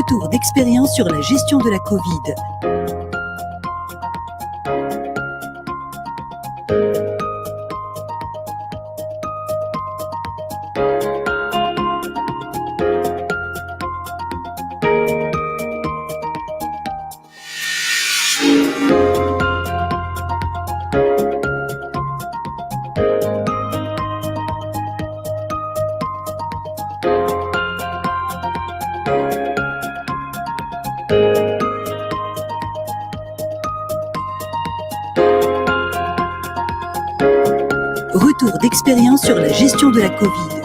Retour d'expérience sur la gestion de la Covid. Retour d'expérience sur la gestion de la Covid.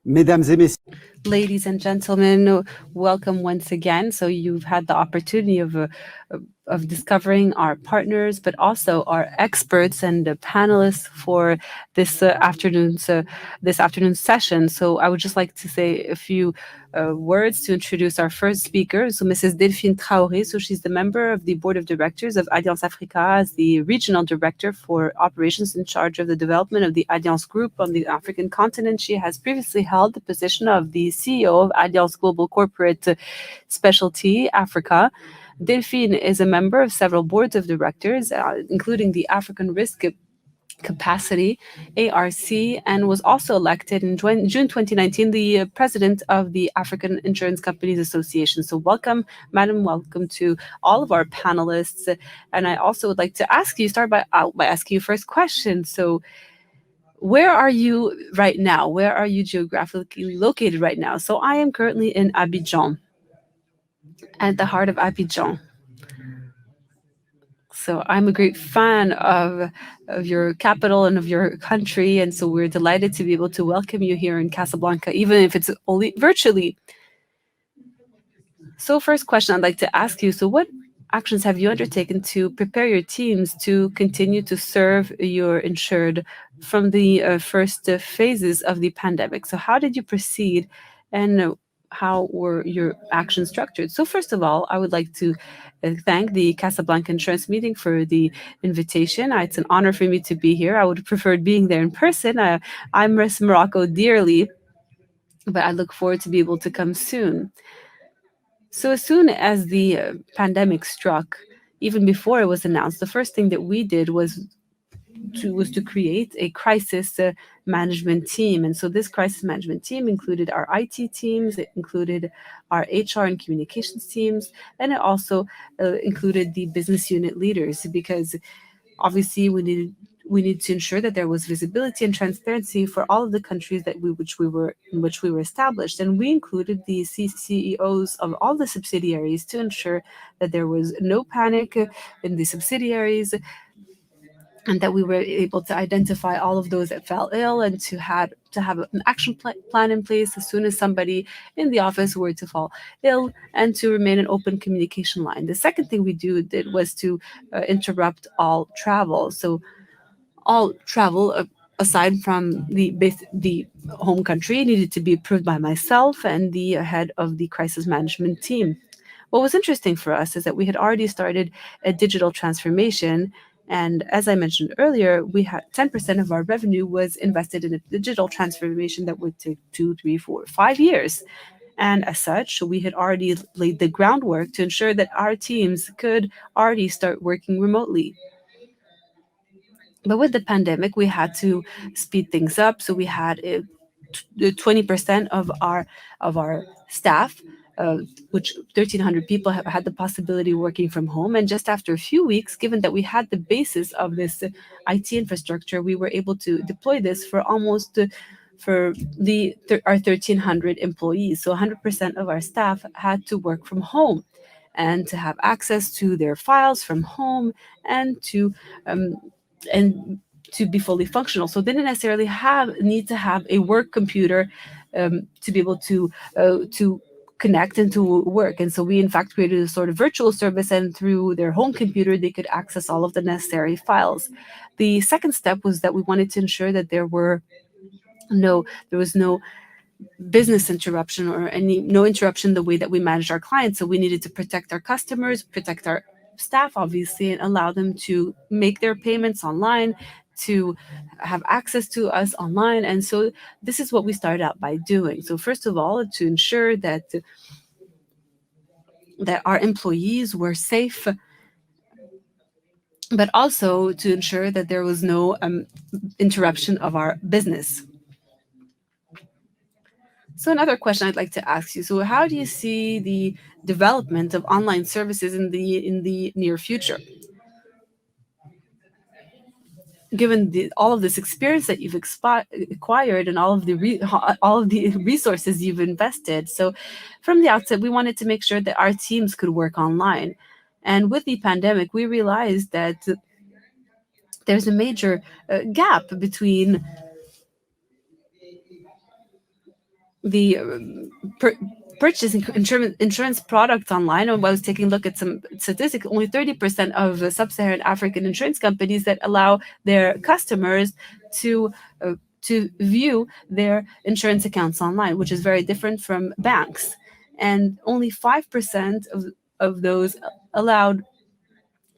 Mesdames et messieurs, Ladies and gentlemen, welcome once again. So you've had the opportunity of discovering our partners, but also our experts and the panelists for this afternoon's session. So I would just like to say a few words to introduce our first speaker. So Mrs. Delphine Traoré. So she's the member of the board of directors of Alliance Africa as the regional director for operations in charge of the development of the Alliance Group on the African continent. She has previously held the position of the CEO of Alliance Global Corporate Specialty Africa. Delphine is a member of several boards of directors, including the African Risk Capacity, ARC, and was also elected in June 2019 the president of the African Insurance Companies Association. So welcome, madam, welcome to all of our panelists. And I also would like to ask you, start by asking you first question. So where are you right now? Where are you geographically located right now? So I am currently in Abidjan, at the heart of Abidjan. So I'm a great fan of your capital and of your country, and so we're delighted to be able to welcome you here in Casablanca, even if it's only virtually. So first question I'd like to ask you, so what actions have you undertaken to prepare your teams to continue to serve your insured from the first phases of the pandemic? So how did you proceed, and how were your actions structured? So first of all, I would like to thank the Casablanca Insurance Meeting for the invitation. It's an honor for me to be here. I would have preferred being there in person. I miss Morocco dearly, but I look forward to be able to come soon. So as soon as the pandemic struck, even before it was announced, the first thing that we did was to create a crisis management team. And so this crisis management team included our IT teams, it included our HR and communications teams, and it also included the business unit leaders, because obviously we needed to ensure that there was visibility and transparency for all of the countries in which we were established. And we included the CEOs of all the subsidiaries to ensure that there was no panic in the subsidiaries, and that we were able to identify all of those that fell ill, and to have an action plan in place as soon as somebody in the office were to fall ill, and to remain an open communication line. The second thing we did was to interrupt all travel. So all travel, aside from the home country, needed to be approved by myself and the head of the crisis management team. What was interesting for us is that we had already started a digital transformation. And as I mentioned earlier, we had 10% of our revenue was invested in a digital transformation that would take 2, 3, 4, 5 years. And as such, we had already laid the groundwork to ensure that our teams could already start working remotely. But with the pandemic, we had to speed things up. So we had 20% of our staff, which 1,300 people have had the possibility of working from home. And just after a few weeks, given that we had the basis of this IT infrastructure, we were able to deploy this for almost our 1,300 employees. So 100% of our staff had to work from home and to have access to their files from home, and to be fully functional. So they didn't necessarily need to have a work computer to be able to connect and to work. And so we in fact created a sort of virtual service, and through their home computer they could access all of the necessary files. The second step was that we wanted to ensure that there was no business interruption or no interruption the way that we manage our clients. So we needed to protect our customers, protect our staff, obviously, and allow them to make their payments online, to have access to us online. And so this is what we started out by doing. So first of all, to ensure that our employees were safe, but also to ensure that there was no interruption of our business. So another question I'd like to ask you, so how do you see the development of online services in the near future? Given all of this experience that you've acquired and all of the resources you've invested. So from the outset, we wanted to make sure that our teams could work online. And with the pandemic, we realized that there's a major gap between the purchasing insurance products online. And I was taking a look at some statistics, only 30% of sub-Saharan African insurance companies that allow their customers to view their insurance accounts online, which is very different from banks. And only 5% of those allowed,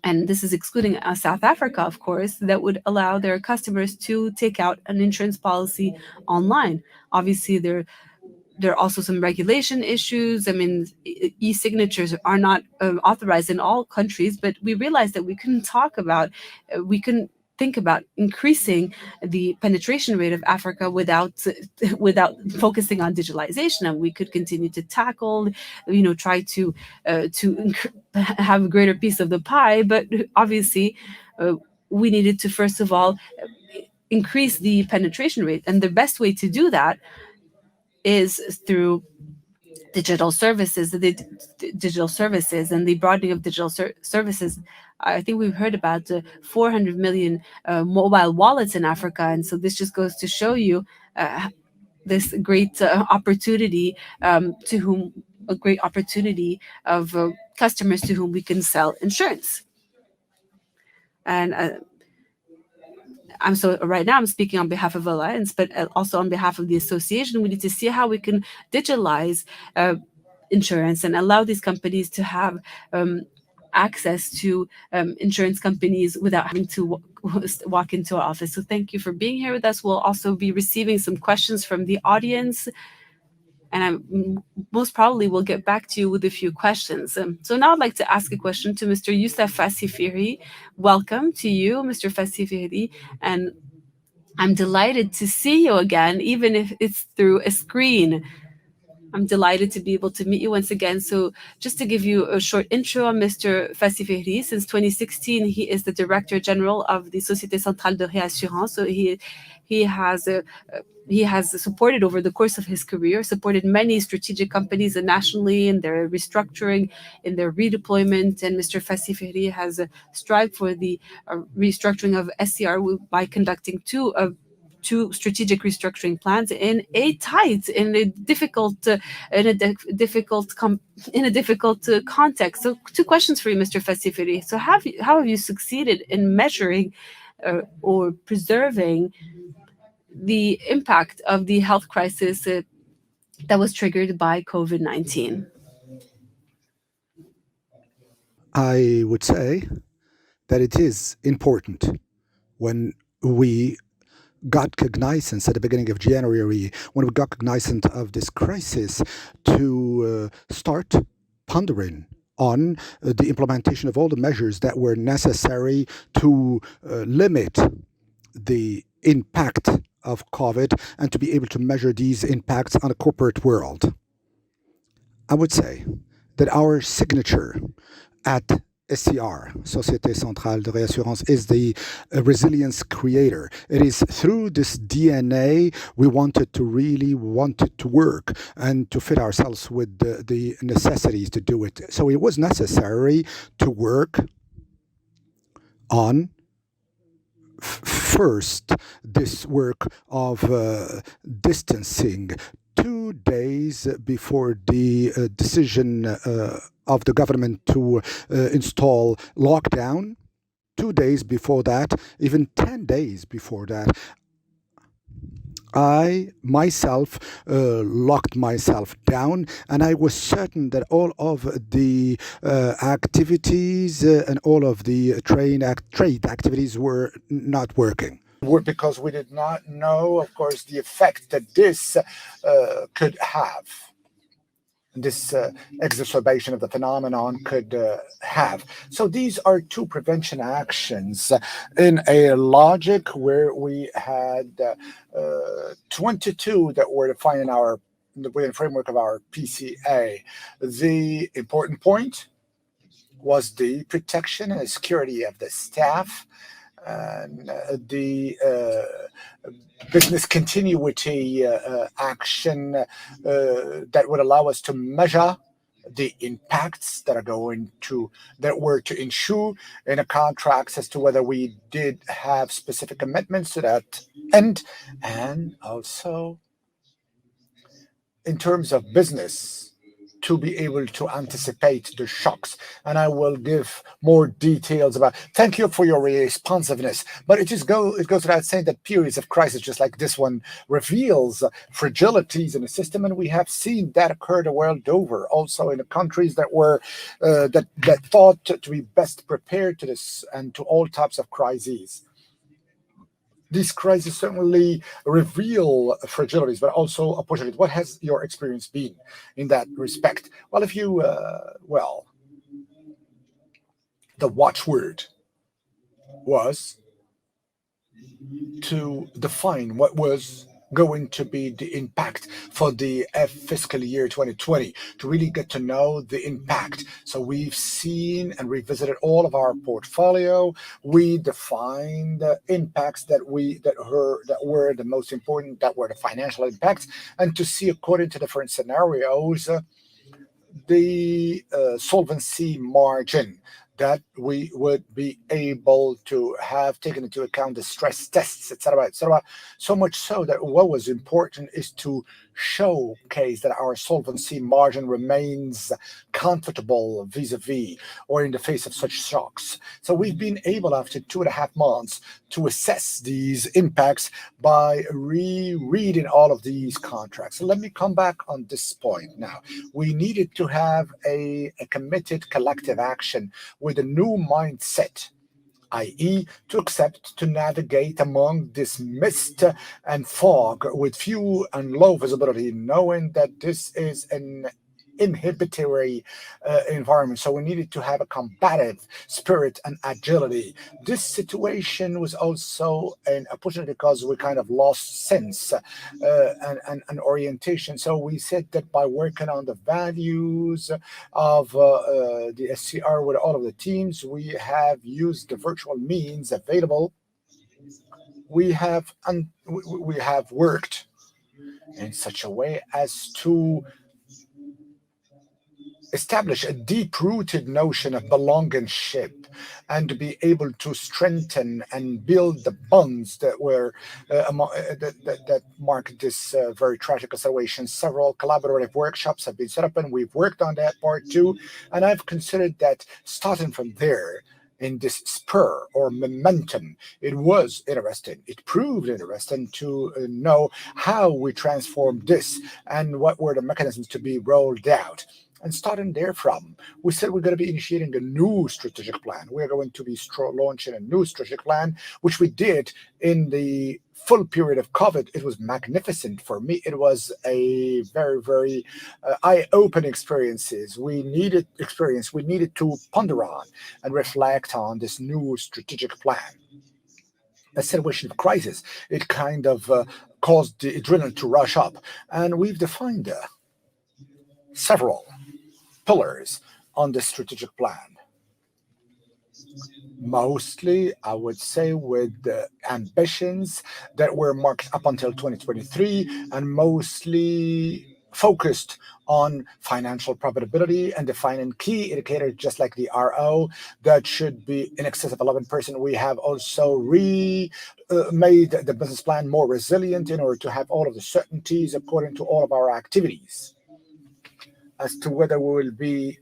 and this is excluding South Africa, of course, that would allow their customers to take out an insurance policy online. Obviously, there are also some regulation issues. I mean, e-signatures are not authorized in all countries, but we realized that we couldn't think about increasing the penetration rate of Africa without focusing on digitalization, and we could continue to tackle, try to have a greater piece of the pie. But obviously, we needed to first of all increase the penetration rate, and the best way to do that is through digital services, the digital services and the broadening of digital services. I think we've heard about 400 million mobile wallets in Africa. And so this just goes to show you this great opportunity of customers to whom we can sell insurance. And right now I'm speaking on behalf of Alliance, but also on behalf of the association. We need to see how we can digitalize insurance and allow these companies to have access to insurance companies without having to walk into our office. So thank you for being here with us. We'll also be receiving some questions from the audience, and I most probably will get back to you with a few questions. So now I'd like to ask a question to Mr. Youssef Fassifiri. Welcome to you, Mr. Fassifiri, and I'm delighted to see you again, even if it's through a screen. I'm delighted to be able to meet you once again. So just to give you a short intro on Mr. Fassifiri, since 2016, he is the Director General of the Société Centrale de Réassurance. So he has supported over the course of his career, supported many strategic companies nationally in their restructuring, in their redeployment. And Mr. Fassifiri has strived for the restructuring of SCR by conducting two strategic restructuring plans in a difficult context. So two questions for you, Mr. Fassifiri. So how have you succeeded in measuring or preserving the impact of the health crisis that was triggered by COVID-19? I would say that it is important when we got cognizance at the beginning of January, when we got cognizance of this crisis, to start pondering on the implementation of all the measures that were necessary to limit the impact of COVID and to be able to measure these impacts on a corporate world. I would say that our signature at SCR, Société Centrale de Réassurance, is the resilience creator. It is through this DNA we wanted to work and to fit ourselves with the necessities to do it. So it was necessary to work on first this work of distancing 2 days before the decision of the government to install lockdown. 2 days before that, even 10 days before that, I myself locked myself down, and I was certain that all of the activities and all of the trade activities were not working. because we did not know, of course, the effect that this could have. This exacerbation of the phenomenon could have. So these are two prevention actions in a logic where we had 22 that were defined within the framework of our PCA. The important point was the protection and security of the staff and the business continuity action that would allow us to measure the impacts that were to ensure in a contract as to whether we did have specific commitments to that end, and also in terms of business to be able to anticipate the shocks. And I will give more details about. Thank you for your responsiveness. But it goes without saying that periods of crisis, just like this one, reveals fragilities in the system, and we have seen that occur the world over. Also in the countries that were that thought to be best prepared to this and to all types of crises. These crises certainly reveal fragilities, but also opportunities. What has your experience been in that respect? Well, the watchword was to define what was going to be the impact for the fiscal year 2020, to really get to know the impact. So we've seen and revisited all of our portfolio. We defined the impacts that were the most important, that were the financial impacts, and to see according to different scenarios the solvency margin that we would be able to have taken into account the stress tests, etc., etc. So much so that what was important is to showcase that our solvency margin remains comfortable vis-a-vis or in the face of such shocks. So we've been able, after 2.5 months, to assess these impacts by rereading all of these contracts. So let me come back on this point now. We needed to have a committed collective action with a new mindset, i.e., to accept to navigate among this mist and fog with few and low visibility, knowing that this is an inhibitory environment. So we needed to have a combative spirit and agility. This situation was also an opportunity because we kind of lost sense and orientation. So we said that by working on the values of the SCR with all of the teams, we have used the virtual means available. We have worked in such a way as to establish a deep-rooted notion of belongingship and to be able to strengthen and build the bonds that were that marked this very tragic situation. Several collaborative workshops have been set up, and we've worked on that part too. And I've considered that starting from there, in this spur or momentum, it was interesting. It proved interesting to know how we transformed this and what were the mechanisms to be rolled out. And starting therefrom, we said we're going to be initiating a new strategic plan. We're going to be launching a new strategic plan, which we did in the full period of COVID. It was magnificent for me. It was a very, very eye-opening experiences. We needed to ponder on and reflect on this new strategic plan. A situation of crisis, it kind of caused the adrenaline to rush up. And we've defined several pillars on the strategic plan. Mostly, I would say, with the ambitions that were marked up until 2023 and mostly focused on financial profitability and defining key indicators, just like the RO, that should be in excess of 11%. We have also made the business plan more resilient in order to have all of the certainties according to all of our activities as to whether we will be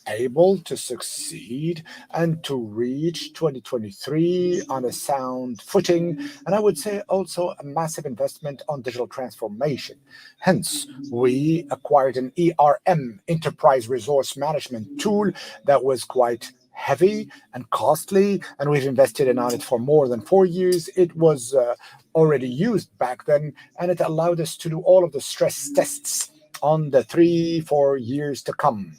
able to succeed and to reach 2023 on a sound footing. And I would say also a massive investment on digital transformation. Hence, we acquired an ERM, Enterprise Resource Management tool, that was quite heavy and costly, and we've invested in it for more than 4 years. It was already used back then, and it allowed us to do all of the stress tests on the 3-4 years to come,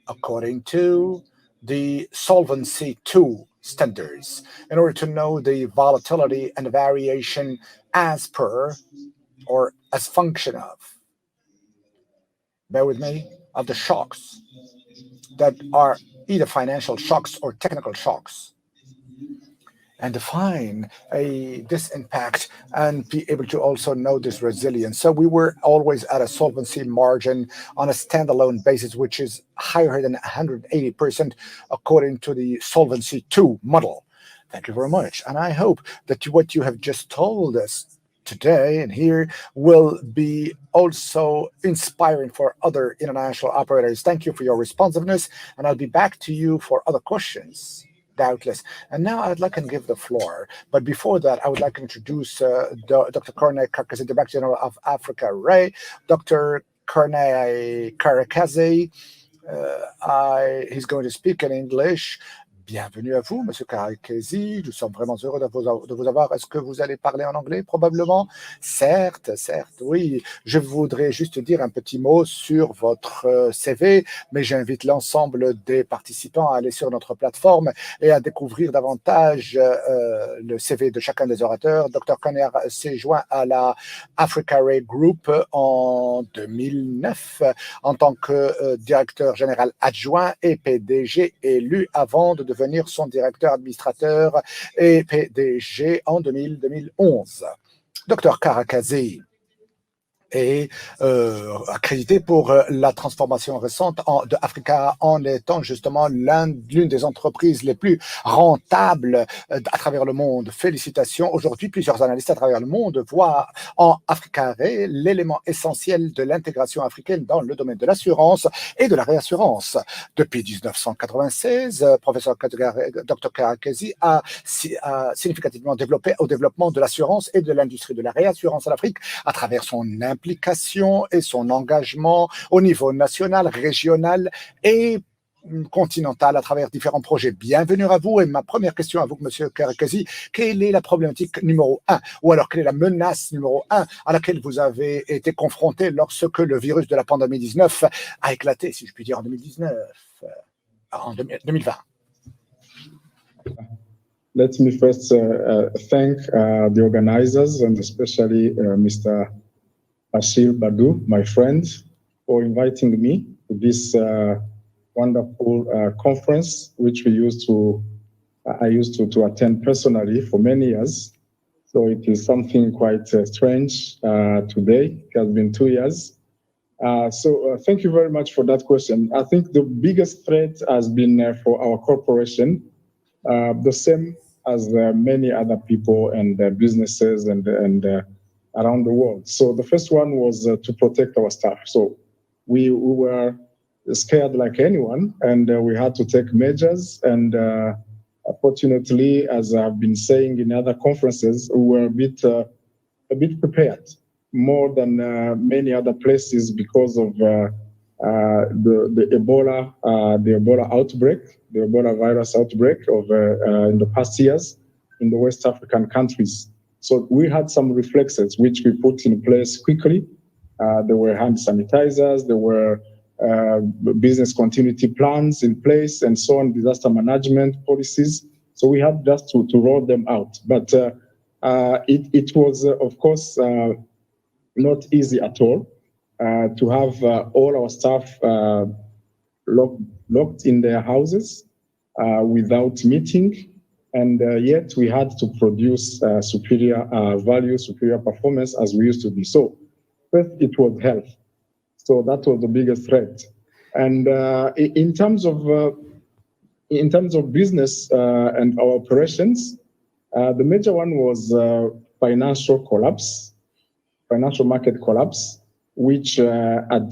according to the Solvency II standards, in order to know the volatility and the variation as per or as function of, bear with me, of the shocks that are either financial shocks or technical shocks, and define this impact and be able to also know this resilience. So we were always at a solvency margin on a standalone basis, which is higher than 180% according to the Solvency II model. Thank you very much. And I hope that what you have just told us today and here will be also inspiring for other international operators. Thank you for your responsiveness, and I'll be back to you for other questions. Doubtless. And now I'd like to give the floor. But before that, I would like to introduce Dr. Corne Karakazi, Director General of Africa Ray. Dr. Corne Karakazi, he's going to speak in English. Bienvenue à vous, Monsieur Karakazi. Nous sommes vraiment heureux de vous avoir. Est-ce que vous allez parler en anglais, probablement? Certes, oui. Je voudrais juste dire un petit mot sur votre CV, mais j'invite l'ensemble des participants à aller sur notre plateforme et à découvrir davantage le CV de chacun des orateurs. Dr. Conner s'est joint à la Africa Ray Group en 2009 en tant que directeur général adjoint et PDG élu avant de devenir son directeur administrateur et PDG en 2011. Dr. Karakazi est accrédité pour la transformation récente de Africa en étant justement l'une des entreprises les plus rentables à travers le monde. Félicitations. Aujourd'hui, plusieurs analystes à travers le monde voient en Africa Ray l'élément essentiel de l'intégration africaine dans le domaine de l'assurance et de la réassurance. Depuis 1996, professeur Dr. Karakazi a significativement développé au développement de l'assurance et de l'industrie de la réassurance en Afrique à travers son implication et son engagement au niveau national, régional et continental à travers différents projets. Bienvenue à vous. Et ma première question à vous, Monsieur Karakazi, quelle est la problématique numéro 1 ou alors quelle est la menace numéro 1 à laquelle vous avez été confronté lorsque le virus de la pandémie 19 a éclaté, si je puis dire, en 2020? Let me first thank the organizers and especially Mr. Ashil Badu, my friend, for inviting me to this wonderful conference, which I used to attend personally for many years. So it is something quite strange today. It has been 2 years. So thank you very much for that question. I think the biggest threat has been for our corporation, the same as many other people and businesses and around the world. So the first one was to protect our staff. So we were scared like anyone, and we had to take measures. And fortunately, as I've been saying in other conferences, we were a bit prepared, more than many other places because of the Ebola outbreak, the Ebola virus outbreak in the past years in the West African countries. So we had some reflexes which we put in place quickly. There were hand sanitizers, there were business continuity plans in place, and so on, disaster management policies. So we had just to roll them out. But it was, of course, not easy at all to have all our staff locked in their houses without meeting. And yet we had to produce superior value, superior performance as we used to be. So first, it was health. So that was the biggest threat. And in terms of business and our operations, the major one was financial market collapse, which at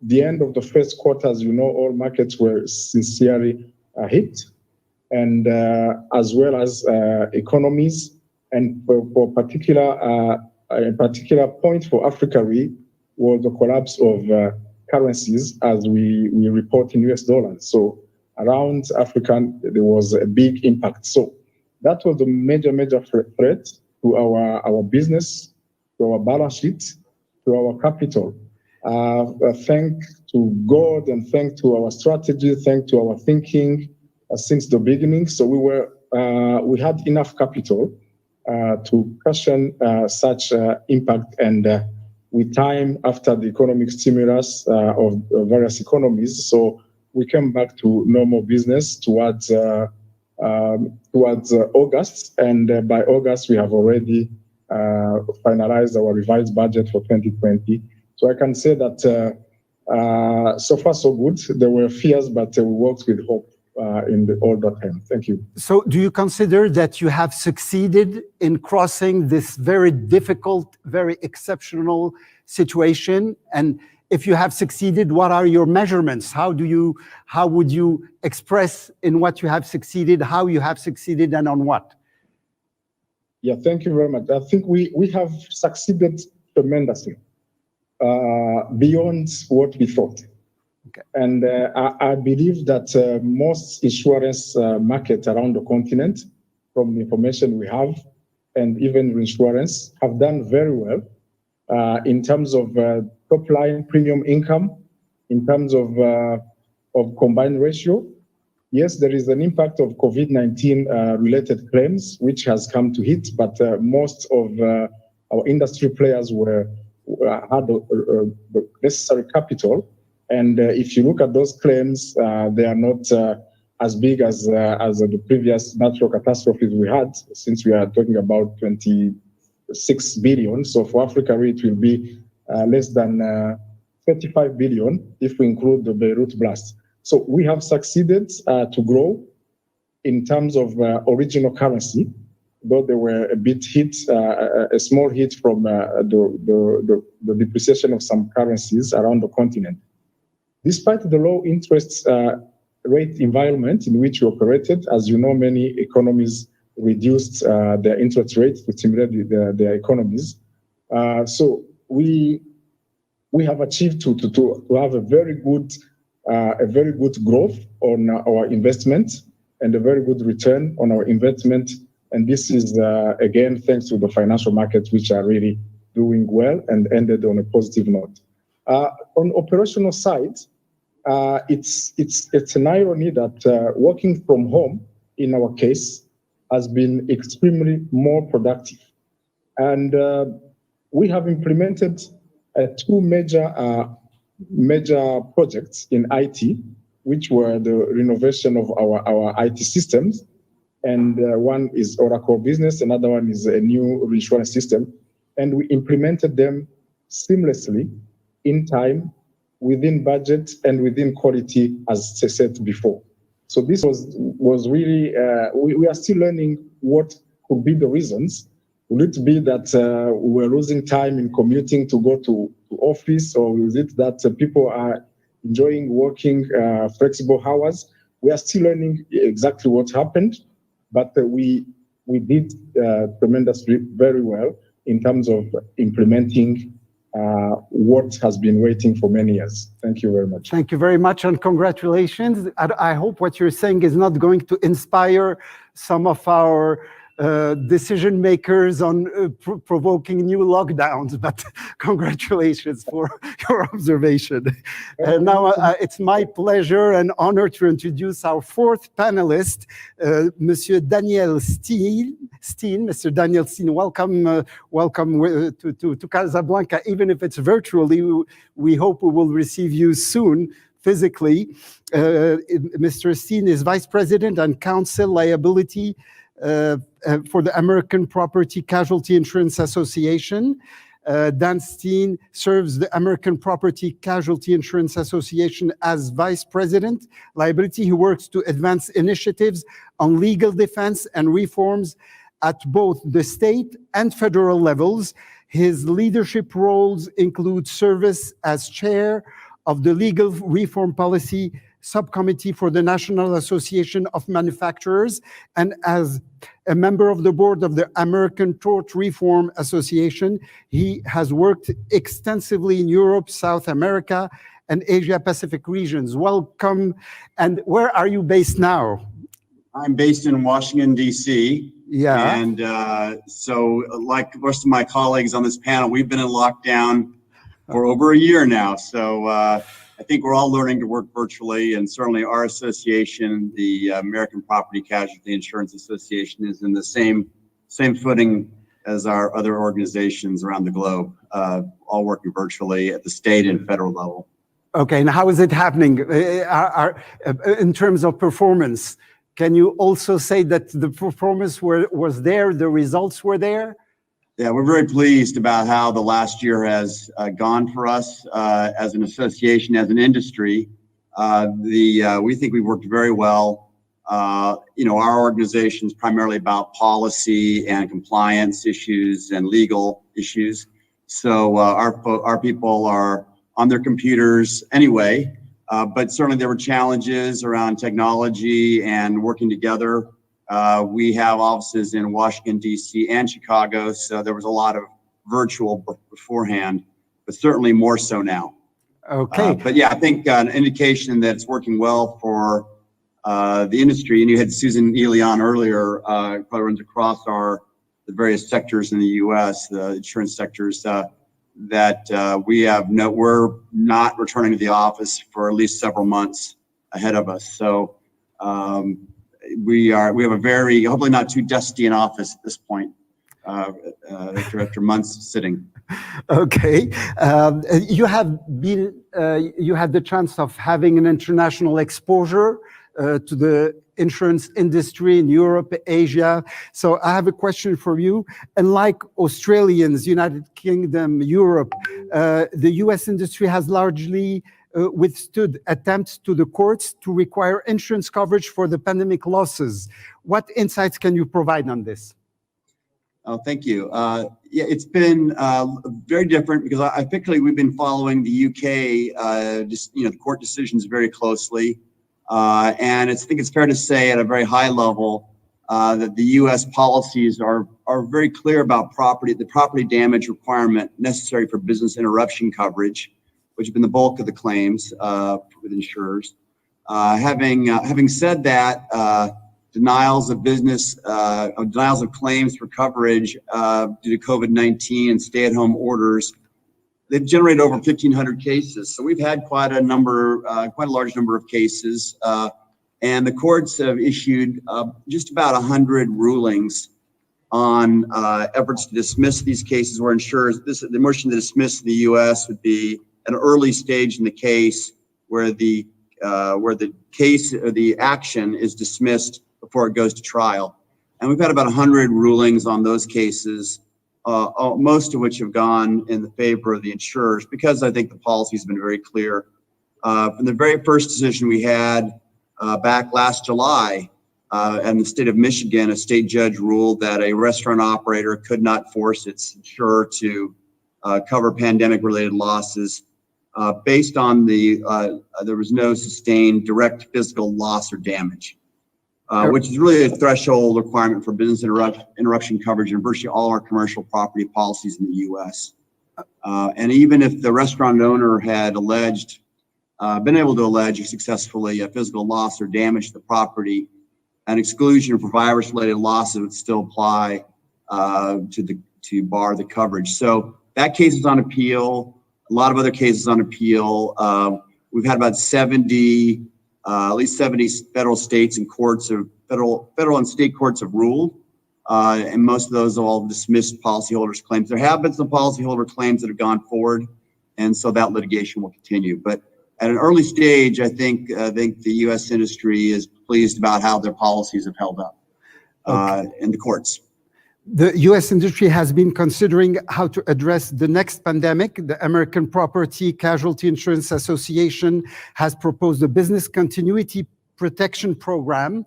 the end of the first quarter, as you know, all markets were sincerely hit, and as well as economies. And for a particular point for Africa was the collapse of currencies as we report in US dollars. So around Africa, there was a big impact. So that was the major threat to our business, to our balance sheet, to our capital. Thank to God and thank to our strategy, thank to our thinking since the beginning. So we had enough capital to cushion such impact, and with time after the economic stimulus of various economies, so we came back to normal business towards August, and by August we have already finalized our revised budget for 2020. So I can say that so far so good. There were fears, but we worked with hope in all that time. Thank you. So do you consider that you have succeeded in crossing this very difficult, very exceptional situation? And if you have succeeded, what are your measurements? How would you express in what you have succeeded, how you have succeeded, and on what? Yeah, thank you very much. I think we have succeeded tremendously, beyond what we thought. Okay. And I believe that most insurance markets around the continent, from the information we have, and even reinsurance, have done very well in terms of top line premium income, in terms of combined ratio. Yes, there is an impact of COVID-19 related claims, which has come to hit, but most of our industry players had the necessary capital. And if you look at those claims, they are not as big as the previous natural catastrophes we had, since we are talking about 26 billion. So for Africa, it will be less than 35 billion if we include the Beirut blast. So we have succeeded to grow in terms of original currency, though there were a bit hit, a small hit from the depreciation of some currencies around the continent. Despite the low interest rate environment in which we operated, as you know, many economies reduced their interest rates to stimulate their economies. So we have achieved to have a very good growth on our investment and a very good return on our investment. And this is again thanks to the financial markets, which are really doing well and ended on a positive note. On operational side, it's an irony that working from home, in our case, has been extremely more productive. And we have implemented two major projects in IT, which were the renovation of our IT systems. And one is Oracle Business, another one is a new reinsurance system. And we implemented them seamlessly, in time, within budget, and within quality, as I said before. So this was really, we are still learning what could be the reasons. Will it be that we were losing time in commuting to go to office, or is it that people are enjoying working flexible hours? We are still learning exactly what happened, but we did tremendously very well in terms of implementing what has been waiting for many years. Thank you very much. Thank you very much, and congratulations. I hope what you're saying is not going to inspire some of our decision makers on provoking new lockdowns, but congratulations for your observation. And now it's my pleasure and honor to introduce our fourth panelist, Monsieur Daniel Steen. Mr. Daniel Steen, welcome to Casablanca. Even if it's virtually, we hope we will receive you soon physically. Mr. Steen is Vice President and Counsel Liability for the American Property Casualty Insurance Association. Dan Steen serves the American Property Casualty Insurance Association as Vice President, Liability. He works to advance initiatives on legal defense and reforms at both the state and federal levels. His leadership roles include service as chair of the Legal Reform Policy Subcommittee for the National Association of Manufacturers, and as a member of the board of the American Tort Reform Association. He has worked extensively in Europe, South America, and Asia Pacific regions. Welcome. And where are you based now? I'm based in Washington, D.C. Yeah. And so like most of my colleagues on this panel, we've been in lockdown for over a year now. So I think we're all learning to work virtually, and certainly our association, the American Property Casualty Insurance Association, is in the same footing as our other organizations around the globe, all working virtually at the state and federal level. Okay, and how is it happening in terms of performance? Can you also say that the performance was there, the results were there? Yeah, we're very pleased about how the last year has gone for us as an association, as an industry. We think we worked very well. Our organization is primarily about policy and compliance issues and legal issues. So our people are on their computers anyway. But certainly there were challenges around technology and working together. We have offices in Washington, D.C. and Chicago, so there was a lot of virtual beforehand, but certainly more so now. Okay. But yeah, I think an indication that it's working well for the industry, and you had Susan Ely on earlier, probably runs across the various sectors in the U.S., the insurance sectors, that we're not returning to the office for at least several months ahead of us. So we have a very, hopefully not too dusty an office at this point after months sitting. Okay, you had the chance of having an international exposure to the insurance industry in Europe, Asia. So I have a question for you. Unlike Australians, United Kingdom, Europe, the US industry has largely withstood attempts to the courts to require insurance coverage for the pandemic losses. What insights can you provide on this? Oh, thank you. Yeah, it's been very different because particularly we've been following the UK, the court decisions very closely. And I think it's fair to say at a very high level that the U.S. policies are very clear about the property damage requirement necessary for business interruption coverage, which have been the bulk of the claims with insurers. Having said that, denials of claims for coverage due to COVID-19 and stay-at-home orders, they've generated over 1,500 cases. So we've had quite a large number of cases. And the courts have issued just about 100 rulings on efforts to dismiss these cases where insurers, the motion to dismiss in the U.S. would be an early stage in the case where the case or the action is dismissed before it goes to trial. And we've had about 100 rulings on those cases, most of which have gone in the favor of the insurers, because I think the policy has been very clear. From the very first decision we had back last July, in the state of Michigan, a state judge ruled that a restaurant operator could not force its insurer to cover pandemic-related losses based on there was no sustained direct physical loss or damage. Which is really a threshold requirement for business interruption coverage in virtually all our commercial property policies in the U.S. And even if the restaurant owner had been able to allege successfully a physical loss or damage to the property, an exclusion for virus-related losses would still apply to bar the coverage. So that case is on appeal. A lot of other cases on appeal. We've had about 70. At least 70 federal states and federal and state courts have ruled, and most of those have all dismissed policyholders' claims. There have been some policyholder claims that have gone forward, and so that litigation will continue. But at an early stage, I think the U.S. industry is pleased about how their policies have held up in the courts. The U.S. industry has been considering how to address the next pandemic. The American Property Casualty Insurance Association has proposed a business continuity protection program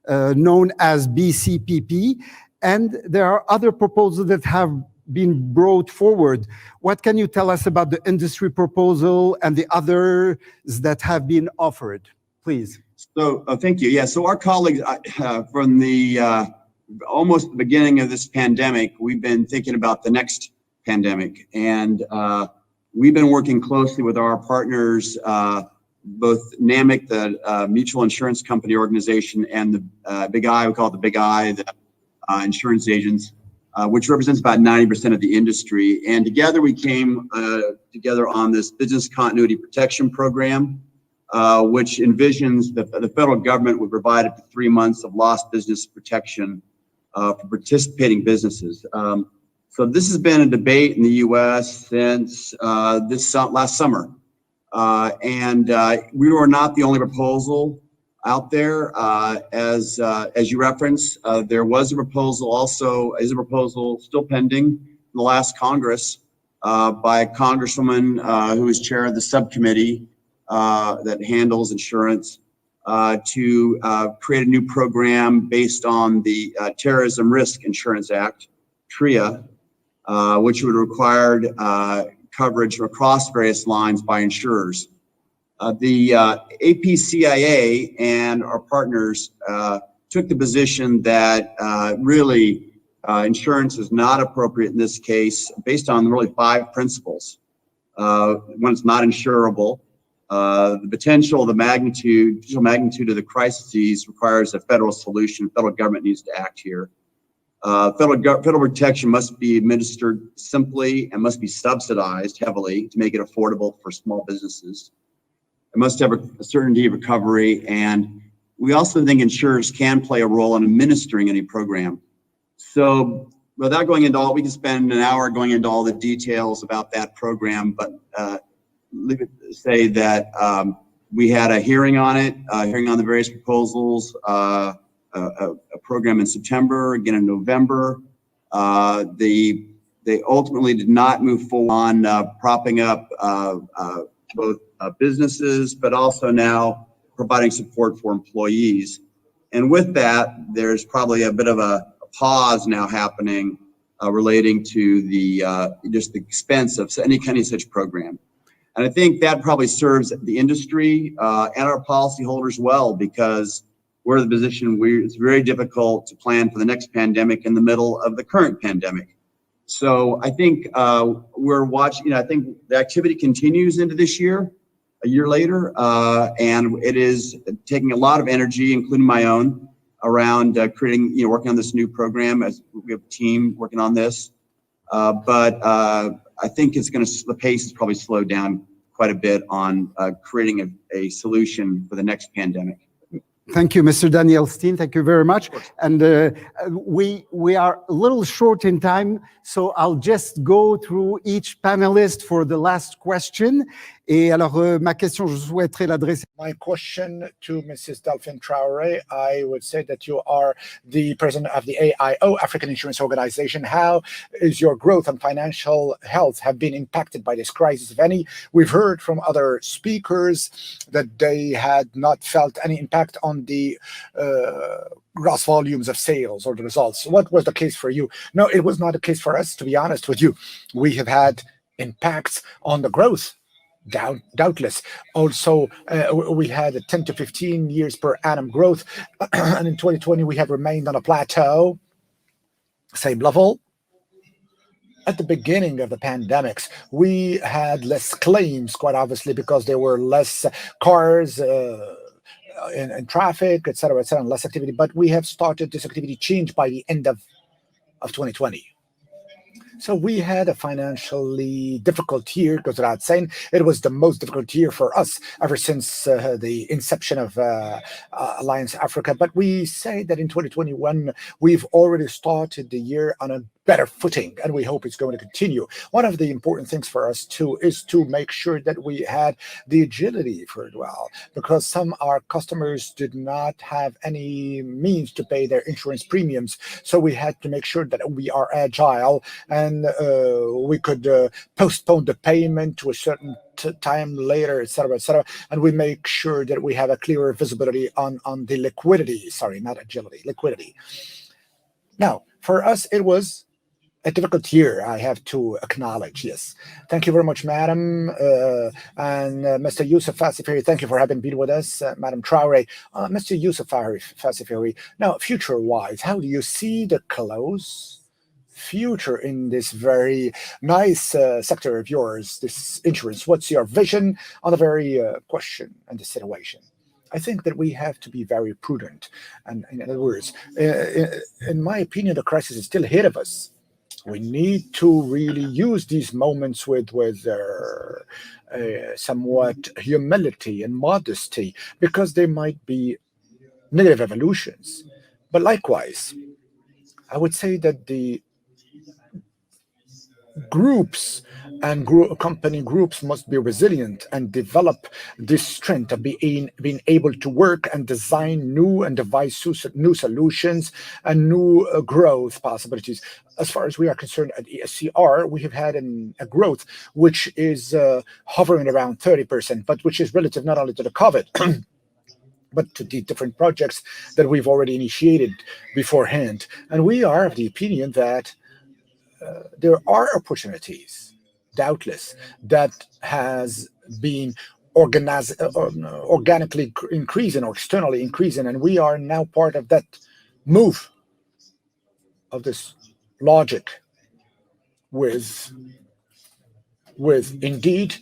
known as BCPP, and there are other proposals that have been brought forward. What can you tell us about the industry proposal and the others that have been offered, please? So, thank you. Yeah, so our colleagues from the almost the beginning of this pandemic, we've been thinking about the next pandemic. And we've been working closely with our partners, both NAMIC, the Mutual Insurance Company Organization, and the Big I, we call it the Big I, the insurance agents, which represents about 90% of the industry. And together we came together on this business continuity protection program, which envisions the federal government would provide up to 3 months of lost business protection for participating businesses. So this has been a debate in the U.S. since last summer. And we were not the only proposal out there. As you referenced, there was a proposal is a proposal still pending in the last Congress by a congresswoman who is chair of the subcommittee that handles insurance to create a new program based on the Terrorism Risk Insurance Act, TRIA, which would require coverage across various lines by insurers. The APCIA and our partners took the position that really insurance is not appropriate in this case based on really 5 principles. One, it's not insurable. The potential of the crises requires a federal solution. Federal government needs to act here. Federal protection must be administered simply and must be subsidized heavily to make it affordable for small businesses. It must have a certainty of recovery, and we also think insurers can play a role in administering any program. So without going into all, we can spend an hour going into all the details about that program, but leave it to say that we had a hearing on it, hearing on the various proposals, a program in September, again in November. They ultimately did not move forward on propping up both businesses, but also now providing support for employees. And with that, there's probably a bit of a pause now happening relating to the just the expense of any kind of such program. And I think that probably serves the industry and our policyholders well, because we're in the position where it's very difficult to plan for the next pandemic in the middle of the current pandemic. So I think we're watching, I think the activity continues into this year, a year later, and it is taking a lot of energy, including my own, around creating, working on this new program, as we have a team working on this. But I think the pace is probably slowed down quite a bit on creating a solution for the next pandemic. Thank you, Mr. Daniel Steen. Thank you very much. And we are a little short in time, so I'll just go through each panelist for the last question. Et alors, ma question, je souhaiterais l'adresser. My question to Mrs. Delphine Traoré, I would say that you are the president of the AIO, African Insurance Organization. How is your growth and financial health have been impacted by this crisis, if any? We've heard from other speakers that they had not felt any impact on the gross volumes of sales or the results. What was the case for you? No, it was not the case for us, to be honest with you. We have had impacts on the growth. Doubtless. Also, we had a 10 to 15 years per annum growth, and in 2020 we have remained on a plateau, same level. At the beginning of the pandemics, we had less claims, quite obviously, because there were less cars in traffic, etc., and less activity. But we have started this activity change by the end of 2020. So we had a financially difficult year, goes without saying. It was the most difficult year for us ever since the inception of Alliance Africa. But we say that in 2021, we've already started the year on a better footing, and we hope it's going to continue. One of the important things for us too is to make sure that we had the agility for it well, because some of our customers did not have any means to pay their insurance premiums. So we had to make sure that we are agile and we could postpone the payment to a certain time later, etc., and we make sure that we have a clearer visibility on the liquidity. Sorry, not agility, liquidity. Now, for us, it was a difficult year, I have to acknowledge, yes. Thank you very much, Madam, and Mr. Youssef Fassiferi, thank you for having been with us, Madam Traoré. Mr. Youssef Fassiferi, now, future-wise, how do you see the close future in this very nice sector of yours, this insurance? What's your vision on the very question and the situation? I think that we have to be very prudent. And in other words, in my opinion, the crisis is still ahead of us. We need to really use these moments with somewhat humility and modesty, because there might be negative evolutions. But likewise, I would say that the groups and company groups must be resilient and develop this strength of being able to work and design new and devise new solutions and new growth possibilities. As far as we are concerned at ESCR, we have had a growth which is hovering around 30%, but which is relative not only to the COVID, but to the different projects that we've already initiated beforehand. And we are of the opinion that there are opportunities, doubtless, that has been organically increasing or externally increasing, and we are now part of that move, of this logic, with indeed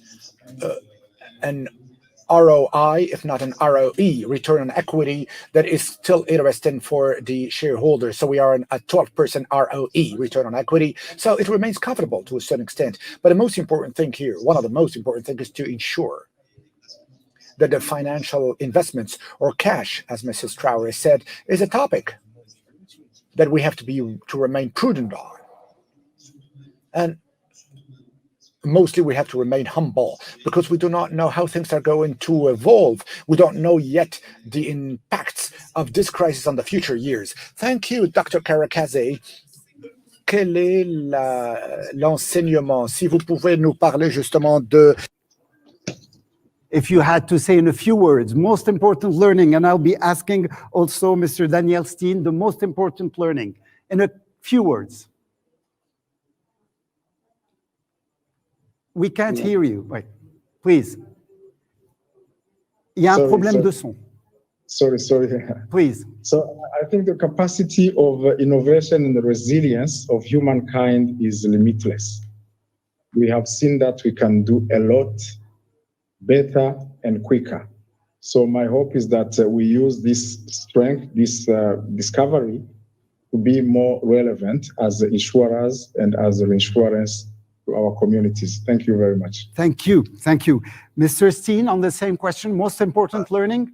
an ROI, if not an ROE, return on equity, that is still interesting for the shareholders. So we are at 12% ROE, return on equity. So it remains comfortable to a certain extent. But the most important thing here, one of the most important things, is to ensure that the financial investments, or cash, as Mrs. Traore said, is a topic that we have to remain prudent on. And mostly we have to remain humble, because we do not know how things are going to evolve. We don't know yet the impacts of this crisis on the future years. Thank you, Dr. Karakaze. Quel est l'enseignement? Si vous pouvez nous parler justement de... If you had to say in a few words, most important learning, and I'll be asking also Mr. Daniel Steen, the most important learning, in a few words. We can't hear you. Wait, please. Il y a un problème de son. Sorry. Please. So I think the capacity of innovation and the resilience of humankind is limitless. We have seen that we can do a lot better and quicker. So my hope is that we use this strength, this discovery, to be more relevant as insurers and as reinsurance to our communities. Thank you very much. Thank you. Mr. Steen, on the same question, most important learning?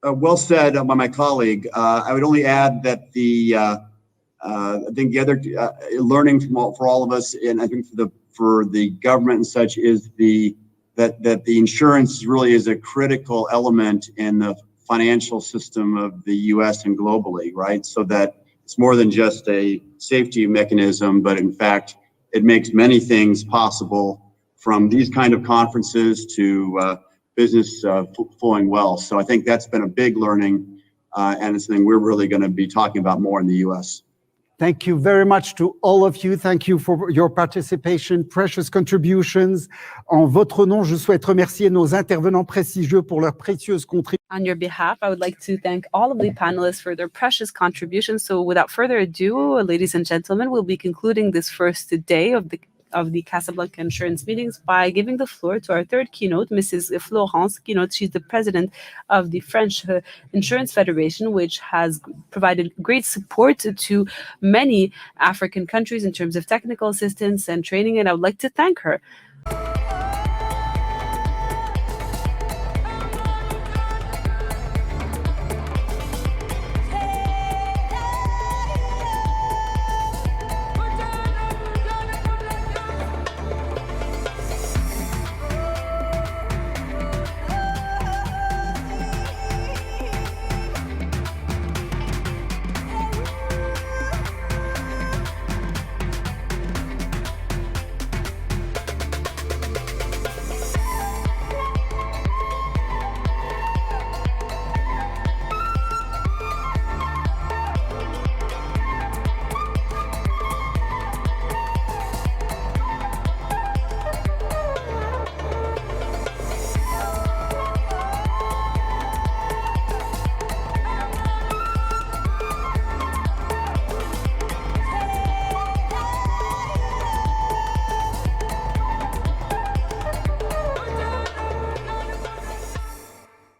Well said by my colleague. I would only add that I think the other learning for all of us, and I think for the government and such, is that the insurance really is a critical element in the financial system of the U.S. and globally, right? So that it's more than just a safety mechanism, but in fact, it makes many things possible, from these kind of conferences to business flowing well. So I think that's been a big learning, and it's something we're really going to be talking about more in the U.S. Thank you very much to all of you. Thank you for your participation, precious contributions. En votre nom, je souhaite remercier nos intervenants prestigieux pour leurs précieuses contributions. On your behalf, I would like to thank all of the panelists for their precious contributions. So without further ado, ladies and gentlemen, we'll be concluding this first day of the Casablanca Insurance meetings by giving the floor to our third keynote, Mrs. Florence Keynote. She's the president of the French Insurance Federation, which has provided great support to many African countries in terms of technical assistance and training, and I would like to thank her.